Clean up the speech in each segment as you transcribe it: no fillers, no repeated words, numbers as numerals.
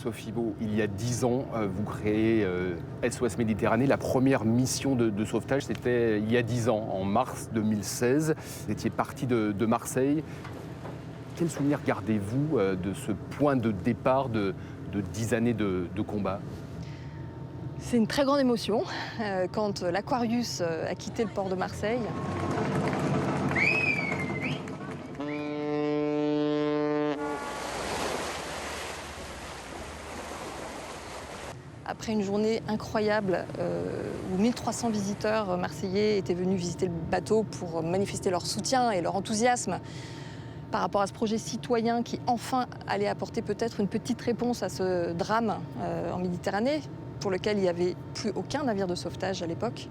Sophie Beau, il y a 10 ans, vous créez SOS Méditerranée. La première mission de sauvetage, c'était il y a 10 ans, en mars 2016. Vous étiez parti de Marseille. Quel souvenir gardez-vous de ce point de départ de 10 années de combat? C'est une très grande émotion quand l'Aquarius a quitté le port de Marseille. Après une journée incroyable où 1300 visiteurs marseillais étaient venus visiter le bateau pour manifester leur soutien et leur enthousiasme par rapport à ce projet citoyen qui enfin allait apporter peut-être une petite réponse à ce drame en Méditerranée, pour lequel il n'y avait plus aucun navire de sauvetage à l'époque.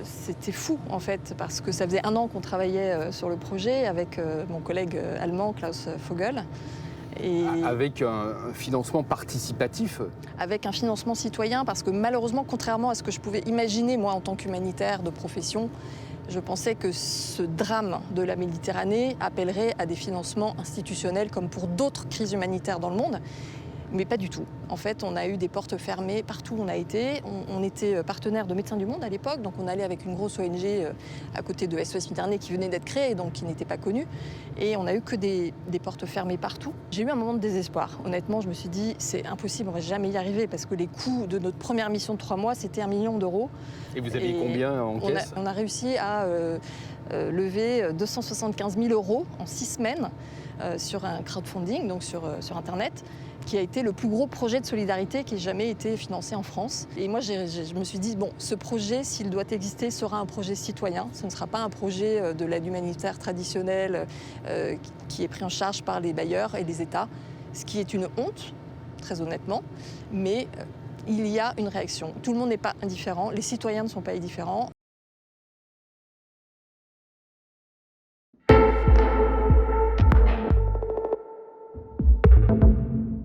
C'était fou en fait, parce que ça faisait 1 an qu'on travaillait sur le projet avec mon collègue allemand Klaus Vogel. Et avec un financement participatif? Avec un financement citoyen, parce que malheureusement, contrairement à ce que je pouvais imaginer moi en tant qu'humanitaire de profession, je pensais que ce drame de la Méditerranée appellerait à des financements institutionnels comme pour d'autres crises humanitaires dans le monde. Mais pas du tout. En fait, on a eu des portes fermées partout où on a été. On était partenaire de Médecins du Monde à l'époque, donc on allait avec une grosse ONG à côté de SOS Méditerranée qui venait d'être créée, donc qui n'était pas connue. Et on a eu que des portes fermées partout. J'ai eu un moment de désespoir. Honnêtement, je me suis dit, c'est impossible, on ne va jamais y arriver, parce que les coûts de notre première mission de 3 mois, c'était 1 million d'euros. Et vous aviez combien en caisse? On a réussi à lever 275 000 euros en 6 semaines sur un crowdfunding, donc sur Internet, qui a été le plus gros projet de solidarité qui ait jamais été financé en France. Et moi, je me suis dit, bon, ce projet, s'il doit exister, sera un projet citoyen. Ce ne sera pas un projet de l'aide humanitaire traditionnelle qui est pris en charge par les bailleurs et les États, ce qui est une honte, très honnêtement, mais il y a une réaction. Tout le monde n'est pas indifférent, les citoyens ne sont pas indifférents.